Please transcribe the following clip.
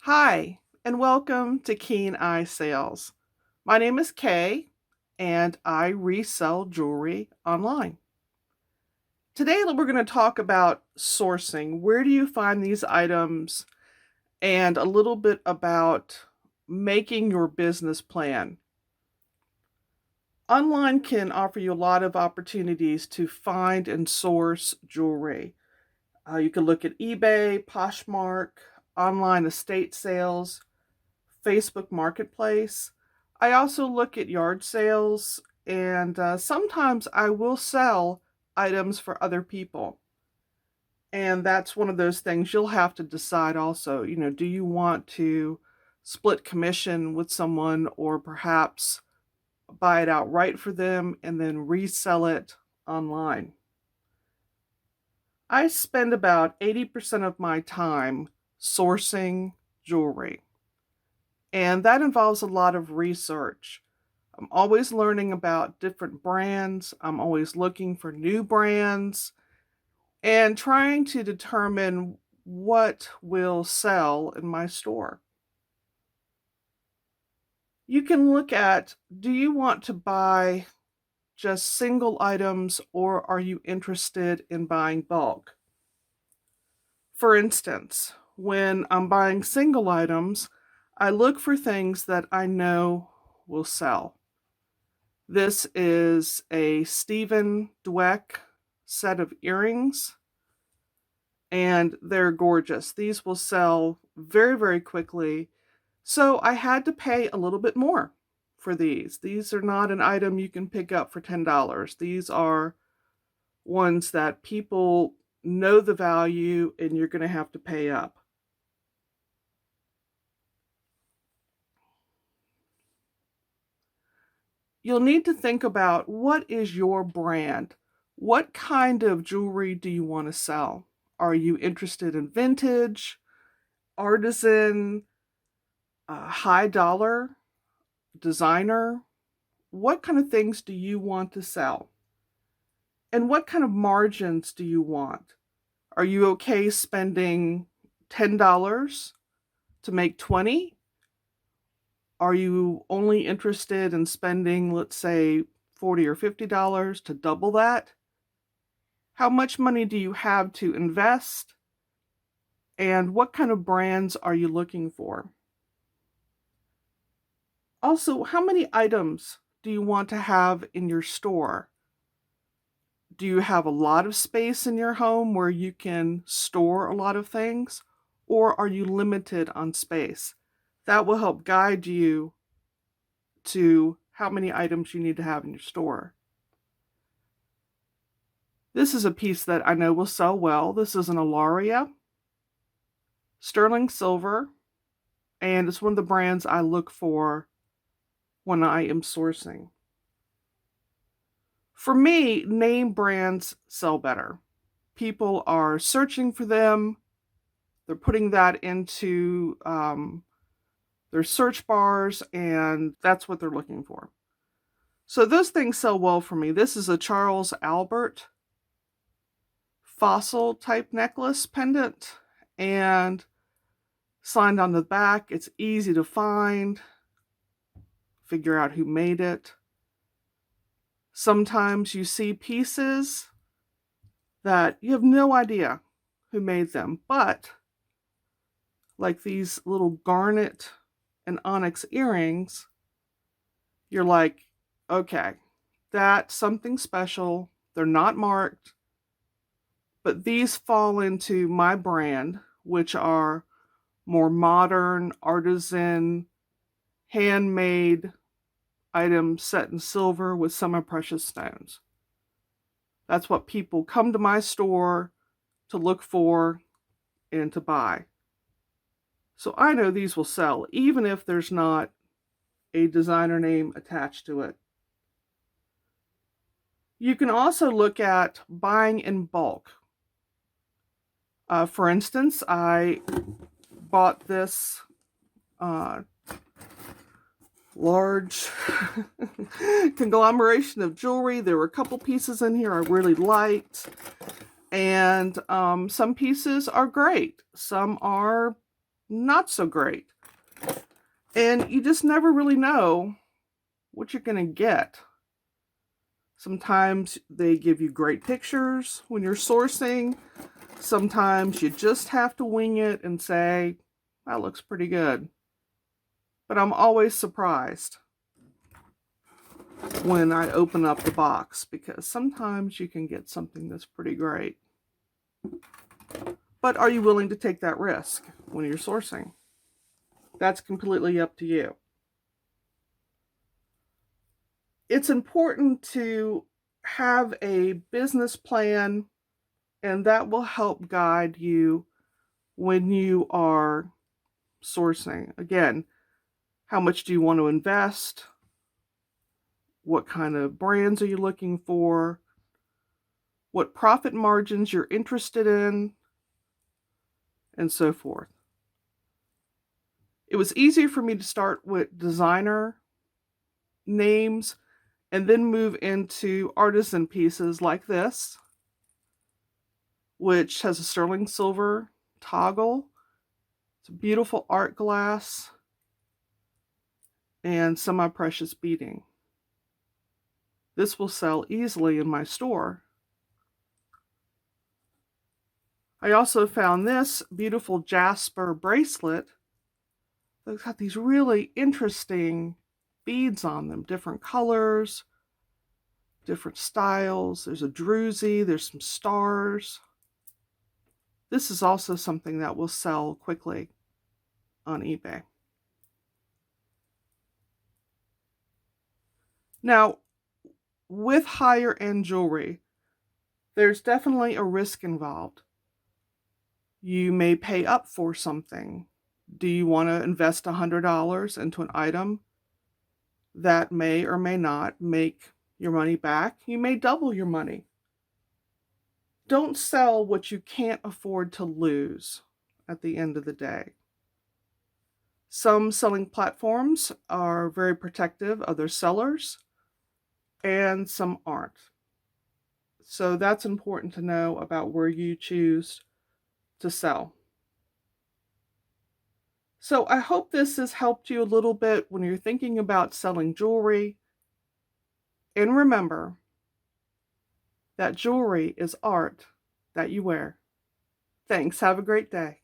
Hi, and welcome to Keen Eye Sales. My name is Kay, and I resell jewelry online. Today, we're going to talk about sourcing. Where do you find these items? And a little bit about making your business plan. Online can offer you a lot of opportunities to find and source jewelry. You can look at eBay, Poshmark, online estate sales, Facebook Marketplace. I also look at yard sales, and sometimes I will sell items for other people. And that's one of those things you'll have to decide also. Do you want to split commission with someone or perhaps buy it outright for them and then resell it online? I spend about 80% of my time sourcing jewelry. And that involves a lot of research. I'm always learning about different brands. I'm always looking for new brands and trying to determine what will sell in my store. You can look at, do you want to buy just single items or are you interested in buying bulk? For instance, when I'm buying single items, I look for things that I know will sell. This is a Stephen Dweck set of earrings, and they're gorgeous. These will sell very, very quickly. So I had to pay a little bit more for these. These are not an item you can pick up for $10. These are ones that people know the value and you're going to have to pay up. You'll need to think about, what is your brand? What kind of jewelry do you want to sell? Are you interested in vintage, artisan, high dollar, designer? What kind of things do you want to sell? And what kind of margins do you want? Are you okay spending $10 to make 20? Are you only interested in spending, let's say, $40 or $50 to double that? How much money do you have to invest? And what kind of brands are you looking for? Also, how many items do you want to have in your store? Do you have a lot of space in your home where you can store a lot of things? Or are you limited on space? That will help guide you to how many items you need to have in your store. This is a piece that I know will sell well. This is an Alaria, sterling silver, and it's one of the brands I look for when I am sourcing. For me, name brands sell better. People are searching for them. They're putting that into their search bars, and that's what they're looking for. So those things sell well for me. This is a Charles Albert fossil type necklace pendant, and signed on the back. It's easy to find, figure out who made it. Sometimes you see pieces that you have no idea who made them, but like these little garnet and onyx earrings, you're like, okay, that's something special. They're not marked, but these fall into my brand, which are more modern, artisan, handmade items set in silver with semi-precious stones. That's what people come to my store to look for and to buy. So I know these will sell, even if there's not a designer name attached to it. You can also look at buying in bulk. For instance, I bought this large conglomeration of jewelry. There were a couple pieces in here I really liked. And some pieces are great. Some are not so great. And you just never really know what you're going to get. Sometimes they give you great pictures when you're sourcing. Sometimes you just have to wing it and say, that looks pretty good. But I'm always surprised when I open up the box, because sometimes you can get something that's pretty great. But are you willing to take that risk when you're sourcing? That's completely up to you. It's important to have a business plan, and that will help guide you when you are sourcing. Again, how much do you want to invest? What kind of brands are you looking for? What profit margins you're interested in, and so forth. It was easier for me to start with designer names and then move into artisan pieces like this, which has a sterling silver toggle. It's a beautiful art glass and semi-precious beading. This will sell easily in my store. I also found this beautiful jasper bracelet that's got these really interesting beads on them, different colors, different styles. There's a druzy, there's some stars. This is also something that will sell quickly on eBay. Now, with higher end jewelry, there's definitely a risk involved. You may pay up for something. Do you want to invest $100 into an item that may or may not make your money back? You may double your money. Don't sell what you can't afford to lose at the end of the day. Some selling platforms are very protective of their sellers, and some aren't. So that's important to know about where you choose to sell. So I hope this has helped you a little bit when you're thinking about selling jewelry. And remember that jewelry is art that you wear. Thanks. Have a great day.